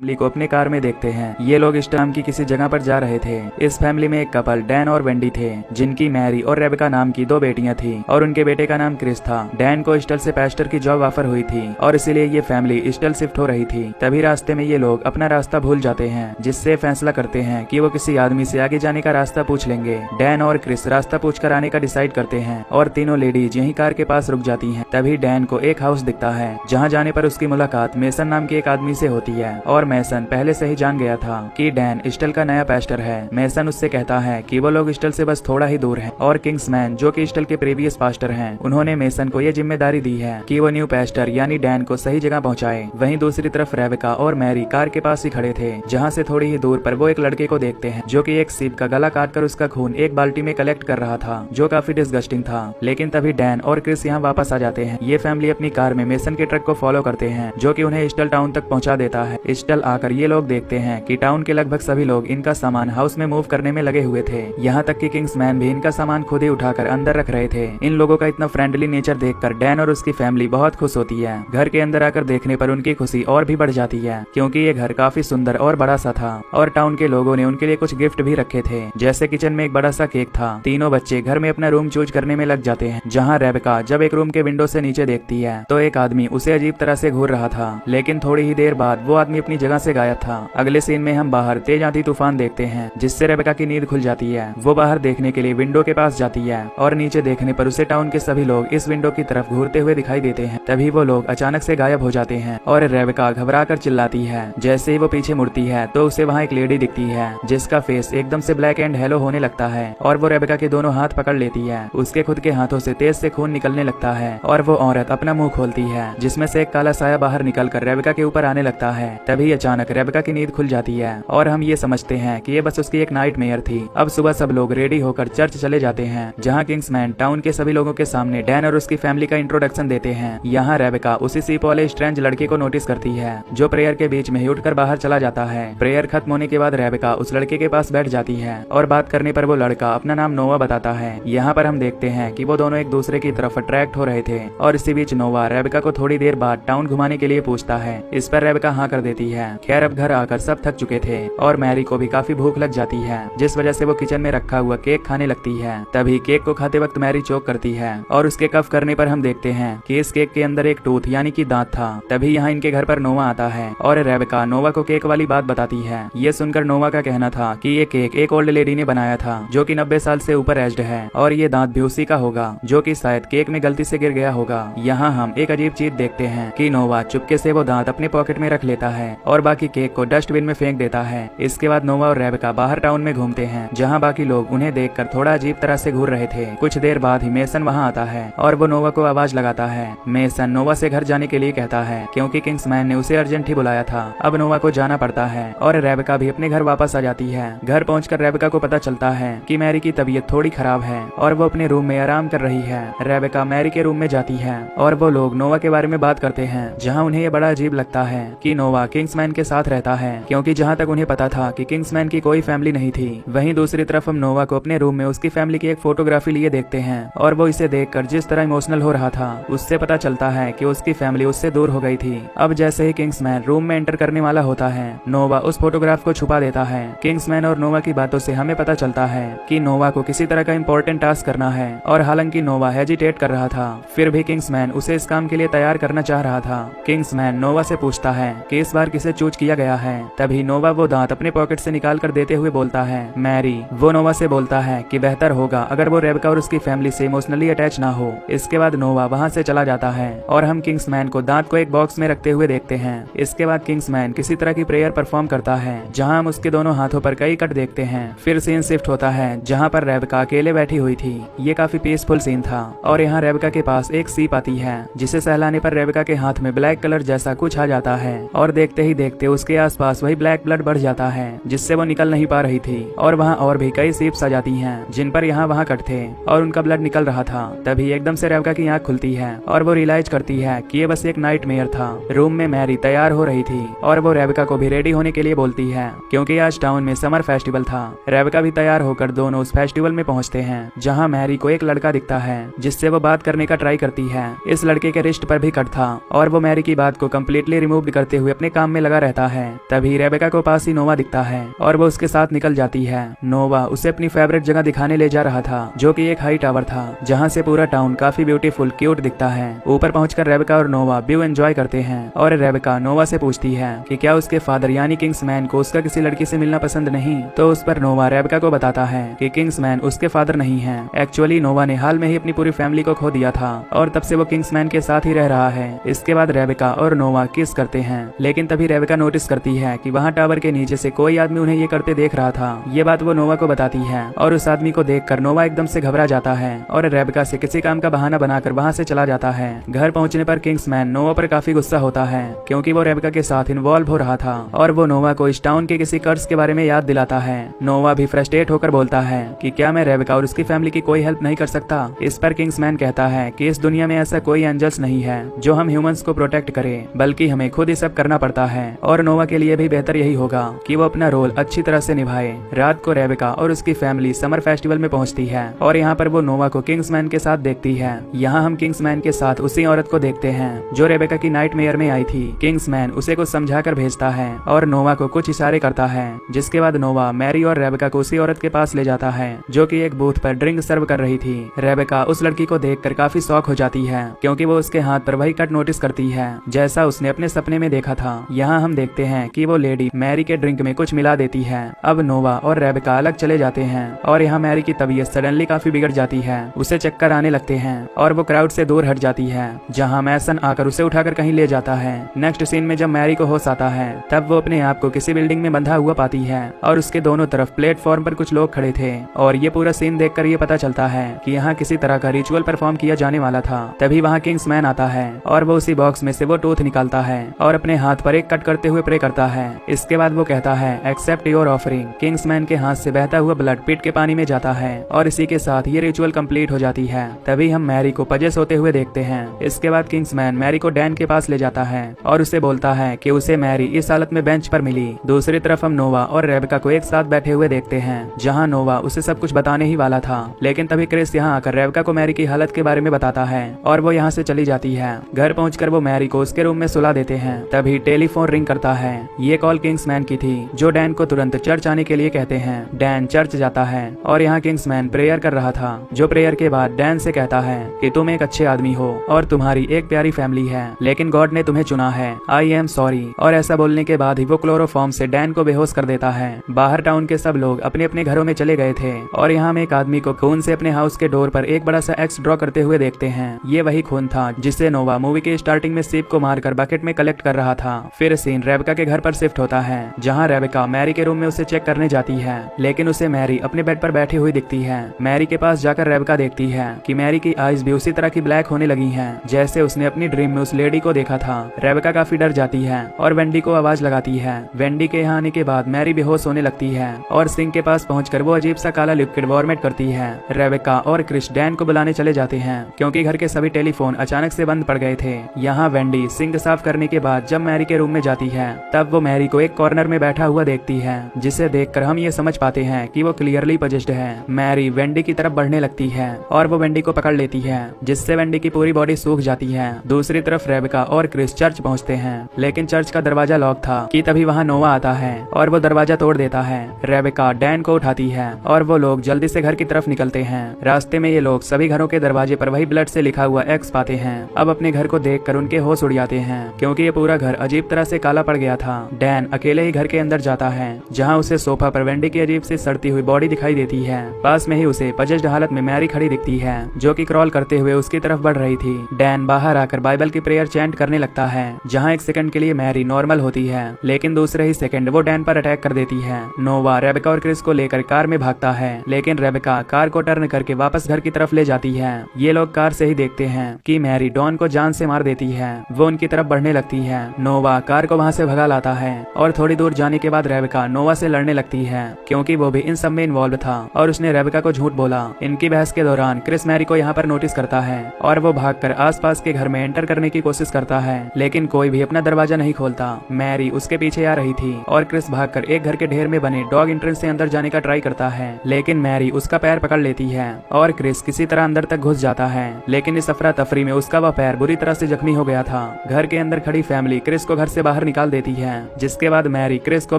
Family को अपने car में देखते हैं। ये लोग इस नाम की किसी जगह पर जा रहे थे। इस फैमिली में एक कपल डैन और वेंडी थे, जिनकी मैरी और रेबेका नाम की 2 बेटियां थी और उनके बेटे का नाम क्रिस था। डैन को ईस्टल से पास्टर की जॉब ऑफर हुई थी और इसीलिए ये फैमिली ईस्टल शिफ्ट हो रही थी। तभी रास्ते में ये लोग अपना रास्ता भूल जाते हैं, जिससे फैसला करते हैं कि वो किसी आदमी से आगे जाने का रास्ता पूछ लेंगे। डैन और क्रिस रास्ता पूछ कर आने का डिसाइड करते हैं और तीनों लेडीज यही कार के पास रुक जाती है। तभी डैन को एक हाउस दिखता है, जहाँ जाने पर उसकी मुलाकात मेसन नाम के एक आदमी से होती है और मेसन पहले से ही जान गया था कि डैन ईस्टल का नया पास्टर है। मेसन उससे कहता है कि वो लोग ईस्टल से बस थोड़ा ही दूर हैं और किंग्समैन जो कि ईस्टल के प्रीवियस पास्टर हैं, उन्होंने मेसन को ये जिम्मेदारी दी है कि वो न्यू पास्टर यानी डैन को सही जगह पहुंचाए। वहीं दूसरी तरफ रेबेका और मैरी कार के पास ही खड़े थे, जहाँ से थोड़ी ही दूर पर वो एक लड़के को देखते हैं जो कि एक सीप का गला काटकर उसका खून एक बाल्टी में कलेक्ट कर रहा था, जो काफी डिस्गस्टिंग था। लेकिन तभी डैन और क्रिस यहाँ वापस आ जाते हैं। ये फैमिली अपनी कार में मेसन के ट्रक को फॉलो करते हैं, जो कि उन्हें ईस्टल टाउन तक पहुंचा देता है। ईस्टल आकर ये लोग देखते हैं कि टाउन के लगभग सभी लोग इनका सामान हाउस में मूव करने में लगे हुए थे। यहाँ तक कि किंग्समैन भी इनका सामान खुद ही उठाकर अंदर रख रहे थे। इन लोगों का इतना फ्रेंडली नेचर देखकर डैन और उसकी फैमिली बहुत खुश होती है। घर के अंदर आकर देखने पर उनकी खुशी और भी बढ़ जाती है, क्योंकि ये घर काफी सुंदर और बड़ा सा था और टाउन के लोगों ने उनके लिए कुछ गिफ्ट भी रखे थे, जैसे किचन में एक बड़ा सा केक था। तीनों बच्चे घर में अपना रूम चूज करने में लग जाते हैं, जहाँ रेबेका जब एक रूम के विंडो से नीचे देखती है तो एक आदमी उसे अजीब तरह से घूर रहा था, लेकिन थोड़ी ही देर बाद वो आदमी अपनी जगह से गायब था। अगले सीन में हम बाहर तेज आंधी तूफान देखते हैं, जिससे रेबेका की नींद खुल जाती है। वो बाहर देखने के लिए विंडो के पास जाती है और नीचे देखने पर उसे टाउन के सभी लोग इस विंडो की तरफ घूरते हुए दिखाई देते हैं। तभी वो लोग अचानक से गायब हो जाते हैं और रेबेका घबराकर चिल्लाती है। जैसे ही वो पीछे मुड़ती है तो उसे वहाँ एक लेडी दिखती है, जिसका फेस एकदम से ब्लैक एंड येलो होने लगता है और वो रेबेका के दोनों हाथ पकड़ लेती है। उसके खुद के हाथों से तेज से खून निकलने लगता है और वो औरत अपना मुंह खोलती है, जिसमें से एक काला साया बाहर निकलकर रेबेका के ऊपर आने लगता है। तभी अचानक रेबेका की नींद खुल जाती है और हम ये समझते हैं कि ये बस उसकी एक नाइटमेयर थी। अब सुबह सब लोग रेडी होकर चर्च चले जाते हैं, जहाँ किंग्समैन टाउन के सभी लोगों के सामने डैन और उसकी फैमिली का इंट्रोडक्शन देते हैं। यहाँ रेबेका उसी सीप वाले स्ट्रेंज लड़के को नोटिस करती है, जो प्रेयर के बीच में ही उठकर बाहर चला जाता है। प्रेयर खत्म होने के बाद रेबेका उस लड़के के पास बैठ जाती है और बात करने पर वो लड़का अपना नाम नोवा बताता है। यहाँ पर हम देखते हैं कि वो दोनों एक दूसरे की तरफ अट्रैक्ट हो रहे थे और इसी बीच नोवा रेबेका को थोड़ी देर बाद टाउन घुमाने के लिए पूछता है। इस पर रेबेका हाँ कर देती है। खैर अब घर आकर सब थक चुके थे और मैरी को भी काफी भूख लग जाती है, जिस वजह से वो किचन में रखा हुआ केक खाने लगती है। तभी केक को खाते वक्त मैरी चोक करती है और उसके कफ करने पर हम देखते हैं कि इस केक के अंदर एक टूथ यानी कि दांत था। तभी यहाँ इनके घर पर नोवा आता है और रेबेका नोवा को केक वाली बात बताती है। ये सुनकर नोवा का कहना था कि ये केक एक ओल्ड लेडी ने बनाया था, जो कि 90 साल से ऊपर एज्ड है और ये दांत भी उसी का होगा, जो कि शायद केक में गलती से गिर गया होगा। यहाँ हम एक अजीब चीज देखते हैं कि नोवा चुपके से वो दांत अपने पॉकेट में रख लेता है और बाकी केक को डस्टबिन में फेंक देता है। इसके बाद नोवा और रेबेका बाहर टाउन में घूमते हैं, जहाँ बाकी लोग उन्हें देखकर थोड़ा अजीब तरह से घूर रहे थे। कुछ देर बाद ही मेसन वहाँ आता है और वो नोवा को आवाज लगाता है। मेसन नोवा से घर जाने के लिए कहता है, क्योंकि किंग्समैन ने उसे अर्जेंट ही बुलाया था। अब नोवा को जाना पड़ता है और रेबेका भी अपने घर वापस आ जाती है। घर पहुंचकर रेबेका को पता चलता है कि मैरी की तबीयत थोड़ी खराब है और वो अपने रूम में आराम कर रही है। रेबेका मैरी के रूम में जाती है और वो लोग नोवा के बारे में बात करते हैं, जहाँ उन्हें ये बड़ा अजीब लगता है कि नोवा किंग्समैन के साथ रहता है, क्योंकि जहाँ तक उन्हें पता था कि किंग्समैन की कोई फैमिली नहीं थी। वहीं दूसरी तरफ हम नोवा को अपने रूम में उसकी फैमिली की एक फोटोग्राफी लिए देखते हैं और वो इसे देखकर जिस तरह इमोशनल हो रहा था, उससे पता चलता है कि उसकी फैमिली उससे दूर हो गई थी। अब जैसे ही किंग्समैन रूम में एंटर करने वाला होता है, नोवा उस फोटोग्राफ को छुपा देता है। किंग्समैन और नोवा की बातों से हमें पता चलता है कि नोवा को किसी तरह का इंपॉर्टेंट टास्क करना है और हालांकि नोवा हेजिटेट कर रहा था, फिर भी किंग्समैन उसे इस काम के लिए तैयार करना चाह रहा था। किंग्समैन नोवा से पूछता है कि इस बार किसे चूज किया गया है। तभी नोवा वो दांत अपने पॉकेट से निकाल कर देते हुए बोलता है मैरी। वो नोवा से बोलता है कि बेहतर होगा अगर वो रेबेका और उसकी फैमिली से इमोशनली अटैच ना हो। इसके बाद नोवा वहाँ से चला जाता है और हम किंग्समैन को दांत को एक बॉक्स में रखते हुए देखते हैं। इसके बाद किंग्समैन किसी तरह की प्रेयर परफॉर्म करता है, जहाँ हम उसके दोनों हाथों पर कई कट देखते हैं। फिर सीन शिफ्ट होता है, जहाँ पर रेबेका अकेले बैठी हुई थी। ये काफी पीसफुल सीन था और यहाँ रेबेका के पास एक सीप आती है, जिसे सहलाने पर रेबेका के हाथ में ब्लैक कलर जैसा कुछ आ जाता है और देखते ही देखते उसके आसपास वही ब्लैक ब्लड बढ़ जाता है, जिससे वो निकल नहीं पा रही थी। और वहाँ और भी कई सीप्स आ जाती हैं, जिन पर यहाँ वहाँ कट थे और उनका ब्लड निकल रहा था। तभी एकदम से रेबेका की आंख खुलती है और वो रियलाइज करती है कि ये बस एक नाइटमेयर था। रूम में मैरी तैयार हो रही थी और वो रेबेका को भी रेडी होने के लिए बोलती है, क्योंकि आज टाउन में समर फेस्टिवल था। रेबेका भी तैयार होकर दोनों उस फेस्टिवल में पहुंचते हैं, जहां मैरी को एक लड़का दिखता है, जिससे वो बात करने का ट्राई करती है। इस लड़के के रिस्ट पर भी कट था और वो मैरी की बात को कम्प्लीटली रिमूव करते हुए अपने काम में लगा रहता है। तभी रेबेका को पास ही नोवा दिखता है और वो उसके साथ निकल जाती है। नोवा उसे अपनी फेवरेट जगह दिखाने ले जा रहा था, जो कि एक हाई टावर था जहाँ से पूरा टाउन काफी ब्यूटीफुल क्यूट दिखता है। ऊपर पहुंचकर रेबेका और नोवा व्यू एंजॉय करते हैं और रेबेका नोवा से पूछती है कि क्या उसके फादर यानी किंग्समैन को उसका किसी लड़की से मिलना पसंद नहीं। तो उस पर नोवा रेबेका को बताता है कि किंग्समैन उसके फादर नहीं है। एक्चुअली नोवा ने हाल में ही अपनी पूरी फैमिली को खो दिया था और तब से वो किंग्समैन के साथ ही रह रहा है। इसके बाद रेबेका और नोवा किस करते हैं, लेकिन तभी रेबेका नोटिस करती है कि वहाँ टावर के नीचे से कोई आदमी उन्हें ये करते देख रहा था। ये बात वो नोवा को बताती है और उस आदमी को देखकर नोवा एकदम से घबरा जाता है और रेबेका से किसी काम का बहाना बनाकर वहाँ से चला जाता है। घर पहुँचने पर किंग्समैन नोवा पर काफी गुस्सा होता है क्योंकि वो रेबेका के साथ इन्वॉल्व हो रहा था और वो नोवा को इस टाउन के किसी कर्ज के बारे में याद दिलाता है। नोवा भी फ्रस्ट्रेट होकर बोलता है कि क्या मैं रेबेका और उसकी फैमिली की कोई हेल्प नहीं कर सकता। इस पर किंग्समैन कहता है कि इस दुनिया में ऐसा कोई एंजल्स नहीं है जो हम ह्यूमंस को प्रोटेक्ट करे, बल्कि हमें खुद ही सब करना पड़ता है और नोवा के लिए भी बेहतर यही होगा कि वो अपना रोल अच्छी तरह से निभाए। रात को रेबेका और उसकी फैमिली समर फेस्टिवल में पहुंचती है और यहाँ पर वो नोवा को किंग्समैन के साथ देखती है। यहाँ हम किंग्समैन के साथ उसी औरत को देखते हैं जो रेबेका की नाइटमेयर में आई थी। किंग्समैन उसे कुछ समझाकर भेजता है और नोवा को कुछ इशारे करता है, जिसके बाद नोवा मैरी और रेबेका को उसी औरत के पास ले जाता है जो कि एक बूथ पर ड्रिंक सर्व कर रही थी। रेबेका उस लड़की को देखकर काफी शॉक हो जाती है क्योंकि वो उसके हाथ पर वही कट नोटिस करती है जैसा उसने अपने सपने में देखा था। यहाँ हम देखते हैं कि वो लेडी मैरी के ड्रिंक में कुछ मिला देती है। अब नोवा और रेबेका अलग चले जाते हैं और यहाँ मैरी की तबीयत सडनली काफी बिगड़ जाती है, उसे चक्कर आने लगते हैं और वो क्राउड से दूर हट जाती है, जहाँ मैसन आकर उसे उठाकर कहीं ले जाता है। नेक्स्ट सीन में जब मैरी को होश आता है तब वो अपने आप को किसी बिल्डिंग में बंधा हुआ पाती है और उसके दोनों तरफ प्लेटफॉर्म पर कुछ लोग खड़े थे और ये पूरा सीन देखकर ये पता चलता है कि यहाँ किसी तरह का रिचुअल परफॉर्म किया जाने वाला था। तभी वहाँ किंग्समैन आता है और वो उसी बॉक्स में से वो टूथ निकालता है और अपने हाथ पर एक कट करते हुए प्रे करता है। इसके बाद वो कहता है एक्सेप्ट योर ऑफरिंग। किंग्समैन के हाथ से बहता हुआ ब्लड पिट के पानी में जाता है और इसी के साथ ये रिचुअल कंप्लीट हो जाती है। तभी हम मैरी को पजेस होते हुए देखते हैं। इसके बाद किंग्समैन मैरी को डैन के पास ले जाता है और उसे बोलता है कि उसे मैरी इस हालत में बेंच पर मिली। दूसरी तरफ हम नोवा और रेबेका को एक साथ बैठे हुए देखते हैं, जहां नोवा उसे सब कुछ बताने ही वाला था, लेकिन तभी क्रिस यहाँ आकर रेबेका को मैरी की हालत के बारे में बताता है और वो यहाँ से चली जाती है। घर पहुंचकर वो मैरी को उसके रूम में सुला देते हैं। तभी टेलीफोन रिंग करता है। ये कॉल किंग्समैन की थी जो डैन को तुरंत चर्च आने के लिए कहते हैं। डैन चर्च जाता है और यहाँ किंग्समैन प्रेयर कर रहा था, जो प्रेयर के बाद डैन से कहता है कि तुम एक अच्छे आदमी हो और तुम्हारी एक प्यारी फैमिली है, लेकिन गॉड ने तुम्हें चुना है, आई एम सॉरी। और ऐसा बोलने के बाद ही वो क्लोरोफॉर्म से डैन को बेहोश कर देता है। बाहर टाउन के सब लोग अपने अपने घरों में चले गए थे और यहाँ हम एक आदमी को खून से अपने हाउस के डोर पर एक बड़ा सा एक्स ड्रॉ करते हुए देखते हैं। ये वही खून था जिससे नोवा मूवी के स्टार्टिंग में सीप को मारकर बकेट में कलेक्ट कर रहा था। फिर सीन रेबेका के घर पर शिफ्ट होता है, जहाँ रेबेका मैरी के रूम में उसे चेक करने जाती है, लेकिन उसे मैरी अपने बेड पर बैठी हुई दिखती है। मैरी के पास जाकर रेबेका देखती है कि मैरी की आईज भी उसी तरह की ब्लैक होने लगी हैं, जैसे उसने अपनी ड्रीम में उस लेडी को देखा था। रेबेका काफी डर जाती है और वेंडी को आवाज लगाती है। वेंडी के यहाँ आने के बाद मैरी बेहोश होने लगती है और सिंक के पास पहुंचकर वो अजीब सा काला लिक्विड वॉमिट करती है। रेबेका और क्रिस डैन को बुलाने चले जाते हैं क्योंकि घर के सभी टेलीफोन अचानक से बंद पड़ गए थे। यहाँ वेंडी सिंक साफ करने के बाद जब मैरी के रूम में जाती है तब वो मैरी को एक कॉर्नर में बैठा हुआ देखती है, जिसे देखकर हम ये समझ पाते हैं कि वो क्लियरली पजेस्ड है। मैरी वेंडी की तरफ बढ़ने लगती है और वो वेंडी को पकड़ लेती है, जिससे वेंडी की पूरी बॉडी सूख जाती है। दूसरी तरफ रेबेका और क्रिस चर्च पहुंचते हैं, लेकिन चर्च का दरवाजा लॉक था कि तभी वहाँ नोवा आता है और वो दरवाजा तोड़ देता है। रेबेका डैन को उठाती है और वो लोग जल्दी से घर की तरफ निकलते हैं। रास्ते में ये लोग सभी घरों के दरवाजे पर वही ब्लड से लिखा हुआ एक्स पाते हैं। अब अपने घर को देखकर उनके होश उड़ जाते हैं क्योंकि ये पूरा घर अजीब तरह से काला पड़ गया था। डैन अकेले ही घर के अंदर जाता है, जहाँ उसे सोफा पर वेंडी की अजीब सी सड़ती हुई बॉडी दिखाई देती है। पास में ही उसे पजेस्ड हालत में मैरी खड़ी दिखती है, जो कि क्रॉल करते हुए उसकी तरफ बढ़ रही थी। डैन बाहर आकर बाइबल की प्रेयर चैंट करने लगता है, जहाँ एक सेकंड के लिए मैरी नॉर्मल होती है, लेकिन दूसरे ही सेकंड वो डैन पर अटैक कर देती है। नोवा रेबेका और क्रिस को लेकर कार में भागता है, लेकिन रेबेका कार को टर्न करके वापस घर की तरफ ले जाती है। ये लोग कार से ही देखते हैं कि मैरी डॉन को जान से मार देती है। वो उनकी तरफ बढ़ने लगती है। नोवा कार को वहाँ से भगा लाता है और थोड़ी दूर जाने के बाद रेबेका नोवा से लड़ने लगती है क्योंकि वो भी इन सब में इन्वॉल्व था और उसने रेबेका को झूठ बोला। इनकी बहस के दौरान क्रिस मैरी को यहाँ पर नोटिस करता है और वो भागकर आसपास के घर में एंटर करने की कोशिश करता है, लेकिन कोई भी अपना दरवाजा नहीं खोलता। मैरी उसके पीछे आ रही थी और क्रिस भागकर एक घर के ढेर में बने डॉग एंट्रेंस से अंदर जाने का ट्राई करता है, लेकिन मैरी उसका पैर पकड़ लेती है और क्रिस किसी तरह अंदर तक घुस जाता है, लेकिन इस अफरा तफरी में उसका वह पैर बुरी तरह से जख्मी हो गया था। घर के अंदर खड़ी फैमिली क्रिस को घर से बाहर बाहर निकाल देती है, जिसके बाद मैरी क्रिस को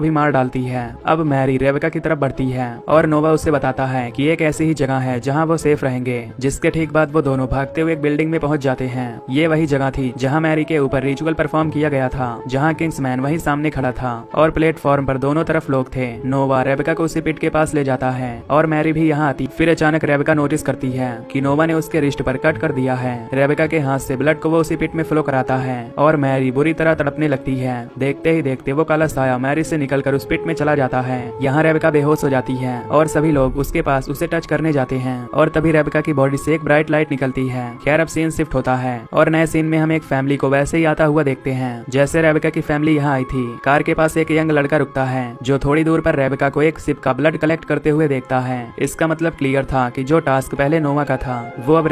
भी मार डालती है। अब मैरी रेबेका की तरफ बढ़ती है और नोवा उसे बताता है कि एक ऐसी ही जगह है जहां वो सेफ रहेंगे, जिसके ठीक बाद वो दोनों भागते हुए एक बिल्डिंग में पहुंच जाते हैं। ये वही जगह थी जहां मैरी के ऊपर रिचुअल परफॉर्म किया गया था, जहां किंग्समैन वही सामने खड़ा था और प्लेटफॉर्म पर दोनों तरफ लोग थे। नोवा रेबेका को उसी पिट के पास ले जाता है और मैरी भी यहाँ आती। फिर अचानक रेबेका नोटिस करती है कि नोवा ने उसके रिस्ट पर कट कर दिया है। रेबेका के हाथ से ब्लड को वो उसी पिट में फ्लो कराता है और मैरी बुरी तरह तड़पने लगती है। देखते ही देखते वो काला साया मैरी से निकलकर उस पिट में चला जाता है। यहाँ रेबेका बेहोश हो जाती है और सभी लोग उसके पास उसे टच करने जाते हैं और तभी रेबेका की बॉडी से एक ब्राइट लाइट निकलती है। खैर अब सीन शिफ्ट होता है और नए सीन में हम एक फैमिली को वैसे ही आता हुआ देखते हैं जैसे रेबेका की फैमिली यहाँ आई थी। कार के पास एक यंग लड़का रुकता है जो थोड़ी दूर पर रेबेका को एक सिप का ब्लड कलेक्ट करते हुए देखता है। इसका मतलब क्लियर था कि जो टास्क पहले नोवा का था वो अब